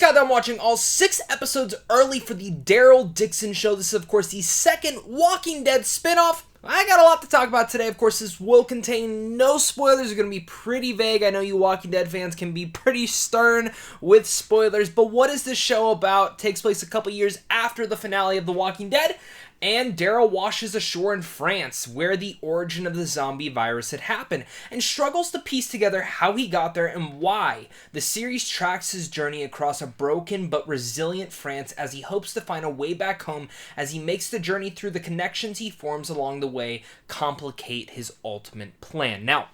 got done watching all 6 episodes early for the Daryl Dixon show. This is, of course, the second Walking Dead spinoff. I got a lot to talk about today. Of course, this will contain no spoilers. They're going to be pretty vague. I know you Walking Dead fans can be pretty stern with spoilers, but what is this show about? It takes place a couple years after the finale of The Walking Dead, and Daryl washes ashore in France, where the origin of the zombie virus had happened, and struggles to piece together how he got there and why. The series tracks his journey across a broken but resilient France as he hopes to find a way back home, as he makes the journey through the connections he forms along the way complicate his ultimate plan. Now,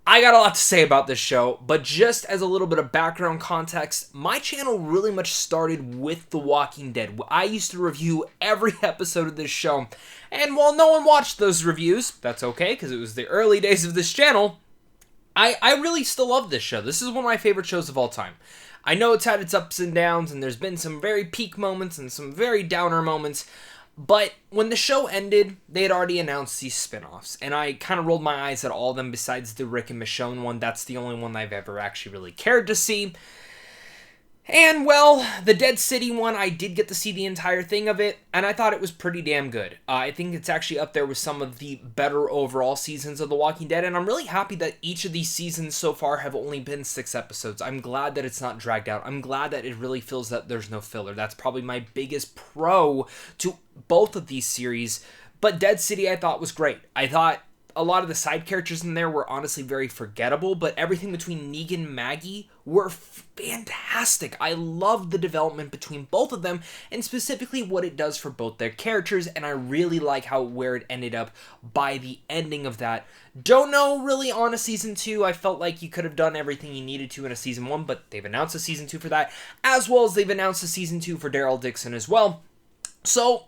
I got a lot to say about this show, but just as a little bit of background context, my channel really much started with The Walking Dead. I used to review every episode of this show, and while no one watched those reviews, that's okay, because it was the early days of this channel, I really still love this show. This is one of my favorite shows of all time. I know it's had its ups and downs, and there's been some very peak moments and some very downer moments, but when the show ended, they had already announced these spin-offs, and I kind of rolled my eyes at all of them besides the Rick and Michonne one. That's the only one I've ever actually really cared to see. And, well, the Dead City one, I did get to see the entire thing of it, and I thought it was pretty damn good. I think it's actually up there with some of the better overall seasons of The Walking Dead, and I'm really happy that each of these seasons so far have only been 6 episodes. I'm glad that it's not dragged out. I'm glad that it really feels that there's no filler. That's probably my biggest pro to both of these series, but Dead City I thought was great. I thought a lot of the side characters in there were honestly very forgettable, but everything between Negan and Maggie were fantastic. I loved the development between both of them, and specifically what it does for both their characters, and I really like where it ended up by the ending of that. Don't know really on a season 2. I felt like you could have done everything you needed to in a season 1, but they've announced a season 2 for that, as well as they've announced a season 2 for Daryl Dixon as well. So,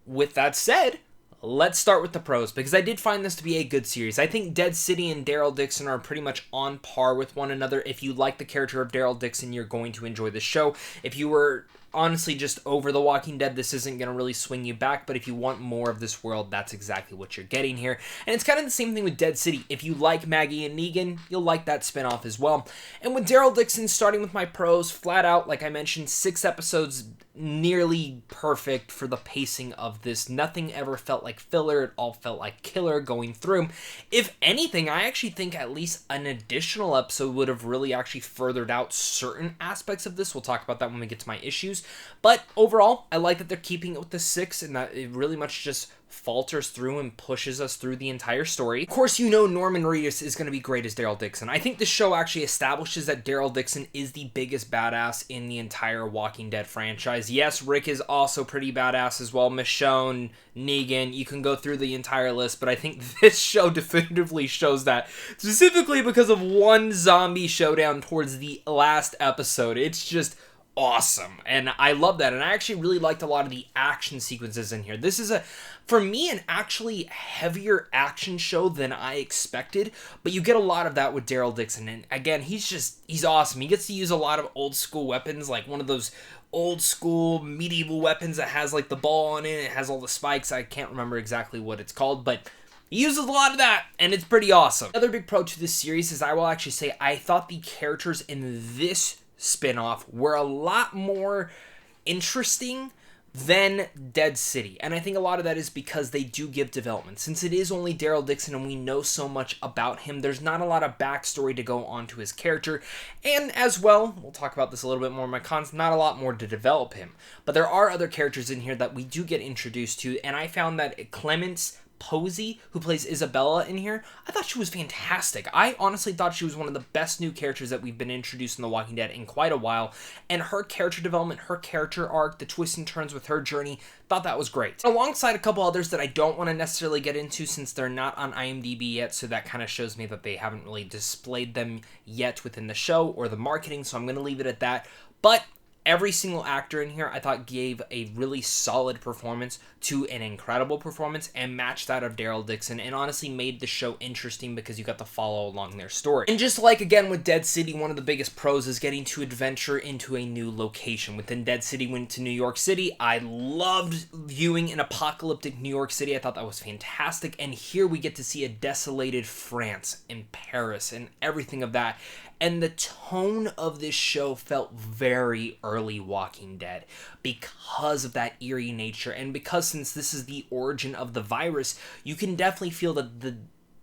with that said, let's start with the pros, because I did find this to be a good series. I think Dead City and Daryl Dixon are pretty much on par with one another. If you like the character of Daryl Dixon, you're going to enjoy the show. If you were honestly just over The Walking Dead, this isn't going to really swing you back, but if you want more of this world, that's exactly what you're getting here. And it's kind of the same thing with Dead City. If you like Maggie and Negan, you'll like that spinoff as well. And with Daryl Dixon, starting with my pros, flat out, like I mentioned, 6 episodes, nearly perfect for the pacing of this. Nothing ever felt like filler. It all felt like killer going through. If anything, I actually think at least an additional episode would have really actually furthered out certain aspects of this. We'll talk about that when we get to my issues. But overall, I like that they're keeping it with the 6 and that it really much just falters through and pushes us through the entire story. Of course, you know Norman Reedus is going to be great as Daryl Dixon. I think this show actually establishes that Daryl Dixon is the biggest badass in the entire Walking Dead franchise. Yes, Rick is also pretty badass as well. Michonne, Negan, you can go through the entire list, but I think this show definitively shows that, specifically because of one zombie showdown towards the last episode. It's just awesome, and I love that, and I actually really liked a lot of the action sequences in here. This is for me, an actually heavier action show than I expected, but you get a lot of that with Daryl Dixon, and again, he's awesome. He gets to use a lot of old school weapons, like one of those old school medieval weapons that has like the ball on it, it has all the spikes. I can't remember exactly what it's called, but he uses a lot of that, and it's pretty awesome. Another big pro to this series is I will actually say I thought the characters in this spinoff were a lot more interesting than Dead City, and I think a lot of that is because they do give development. Since it is only Daryl Dixon and we know so much about him, there's not a lot of backstory to go on to his character, and as well, we'll talk about this a little bit more in my cons, not a lot more to develop him. But there are other characters in here that we do get introduced to, and I found that Clemence Posey, who plays Isabella in here, I thought she was fantastic. I honestly thought she was one of the best new characters that we've been introduced in The Walking Dead in quite a while, and her character development, her character arc, the twists and turns with her journey, thought that was great. Alongside a couple others that I don't want to necessarily get into since they're not on IMDb yet, so that kind of shows me that they haven't really displayed them yet within the show or the marketing, so I'm going to leave it at that. But every single actor in here, I thought, gave a really solid performance to an incredible performance and matched that of Daryl Dixon, and honestly made the show interesting because you got to follow along their story. And just like, again, with Dead City, one of the biggest pros is getting to adventure into a new location. Within Dead City, went to New York City. I loved viewing an apocalyptic New York City. I thought that was fantastic, and here we get to see a desolated France and Paris and everything of that. And the tone of this show felt very early Walking Dead because of that eerie nature, and because since this is the origin of the virus, you can definitely feel that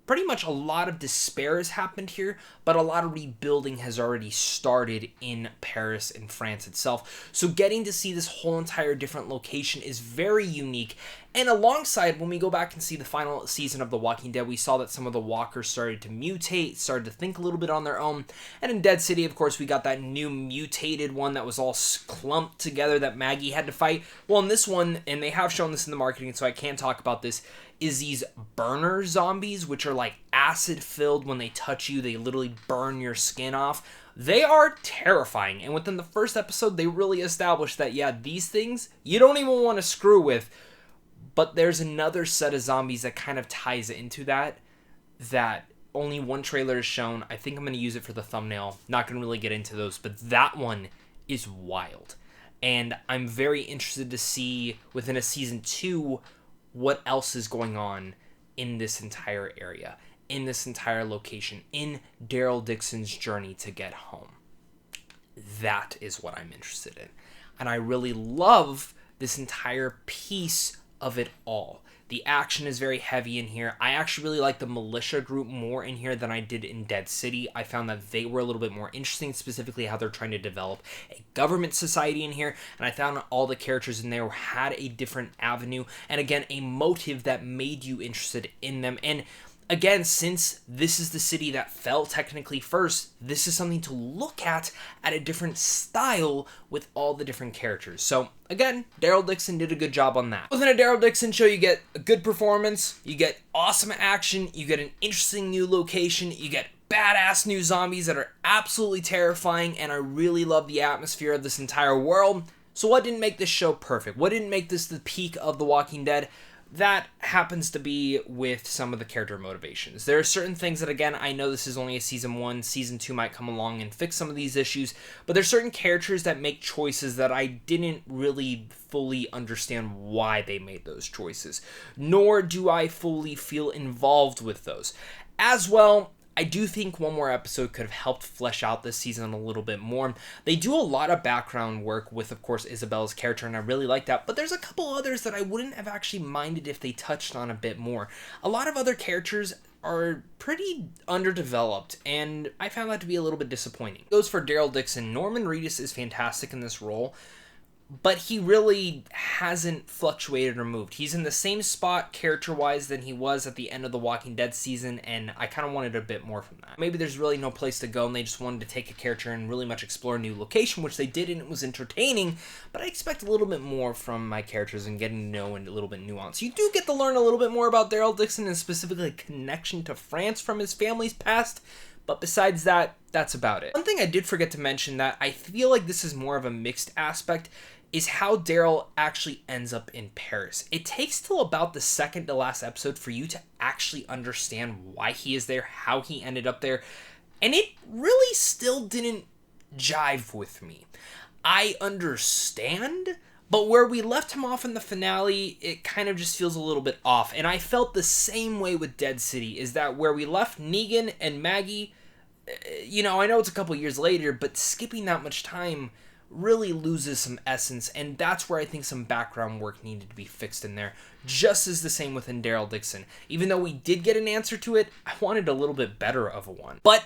pretty much a lot of despair has happened here, but a lot of rebuilding has already started in Paris and France itself. So getting to see this whole entire different location is very unique. And alongside, when we go back and see the final season of The Walking Dead, we saw that some of the walkers started to mutate, started to think a little bit on their own. And in Dead City, of course, we got that new mutated one that was all clumped together that Maggie had to fight. Well, in this one, and they have shown this in the marketing, so I can't talk about this, is these burner zombies, which are like acid filled. When they touch you, they literally burn your skin off. They are terrifying, and within the first episode, they really established that, yeah, these things you don't even want to screw with. But there's another set of zombies that kind of ties into that only one trailer is shown. I think I'm going to use it for the thumbnail. Not going to really get into those, but that one is wild. And I'm very interested to see within a season 2 what else is going on in this entire area, in this entire location, in Daryl Dixon's journey to get home. That is what I'm interested in. And I really love this entire piece of it all. The action is very heavy in here. I actually really like the militia group more in here than I did in Dead City. I found that they were a little bit more interesting, specifically how they're trying to develop a government society in here, and I found all the characters in there had a different avenue, and again, a motive that made you interested in them. And again, since this is the city that fell technically first, this is something to look at a different style with all the different characters. So again, Daryl Dixon did a good job on that. Within a Daryl Dixon show, you get a good performance, you get awesome action, you get an interesting new location, you get badass new zombies that are absolutely terrifying, and I really love the atmosphere of this entire world. So what didn't make this show perfect? What didn't make this the peak of The Walking Dead? That happens to be with some of the character motivations. There are certain things that, again, I know this is only a season 1, season 2 might come along and fix some of these issues, but there's certain characters that make choices that I didn't really fully understand why they made those choices, nor do I fully feel involved with those. As well, I do think one more episode could have helped flesh out this season a little bit more. They do a lot of background work with, of course, Isabel's character, and I really like that, but there's a couple others that I wouldn't have actually minded if they touched on a bit more. A lot of other characters are pretty underdeveloped, and I found that to be a little bit disappointing. It goes for Daryl Dixon. Norman Reedus is fantastic in this role, but he really hasn't fluctuated or moved. He's in the same spot character-wise than he was at the end of the Walking Dead season, and I kind of wanted a bit more from that. Maybe there's really no place to go, and they just wanted to take a character and really much explore a new location, which they did, and it was entertaining, but I expect a little bit more from my characters and getting to know and a little bit nuance. You do get to learn a little bit more about Daryl Dixon, and specifically a connection to France from his family's past, but besides that, that's about it. One thing I did forget to mention that I feel like this is more of a mixed aspect is how Daryl actually ends up in Paris. It takes till about the second to last episode for you to actually understand why he is there, how he ended up there, and it really still didn't jive with me. I understand, but where we left him off in the finale, it kind of just feels a little bit off, and I felt the same way with Dead City, is that where we left Negan and Maggie, you know, I know it's a couple years later, but skipping that much time really loses some essence, and that's where I think some background work needed to be fixed in there, just as the same within Daryl Dixon. Even though we did get an answer to it, I wanted a little bit better of a one. But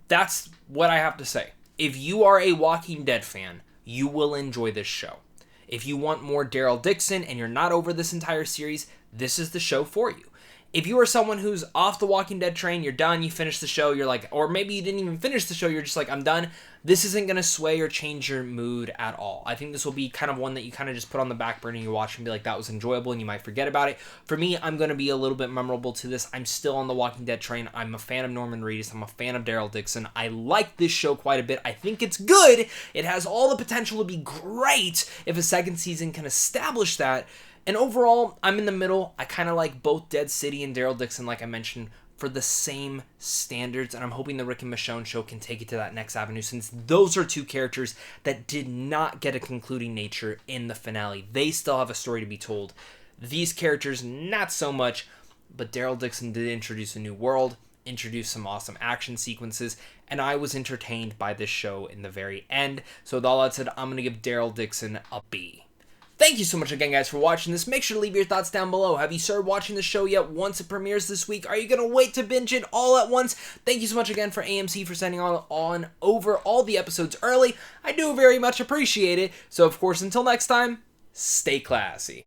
that's what I have to say. If you are a Walking Dead fan, you will enjoy this show. If you want more Daryl Dixon and you're not over this entire series, this is the show for you. If you are someone who's off the Walking Dead train, you're done, you finish the show, you're like, or maybe you didn't even finish the show, you're just like, I'm done, this isn't going to sway or change your mood at all. I think this will be kind of one that you kind of just put on the back burner, you watch and be like, that was enjoyable, and you might forget about it. For me, I'm going to be a little bit memorable to this. I'm still on the Walking Dead train. I'm a fan of Norman Reedus. I'm a fan of Daryl Dixon. I like this show quite a bit. I think it's good. It has all the potential to be great if a second season can establish that. And overall, I'm in the middle. I kind of like both Dead City and Daryl Dixon, like I mentioned, for the same standards, and I'm hoping the Rick and Michonne show can take it to that next avenue, since those are two characters that did not get a concluding nature in the finale. They still have a story to be told. These characters, not so much, but Daryl Dixon did introduce a new world, introduced some awesome action sequences, and I was entertained by this show in the very end. So with all that said, I'm going to give Daryl Dixon a B. Thank you so much again, guys, for watching this. Make sure to leave your thoughts down below. Have you started watching the show yet once it premieres this week? Are you going to wait to binge it all at once? Thank you so much again for AMC for sending on over all the episodes early. I do very much appreciate it. So, of course, until next time, stay classy.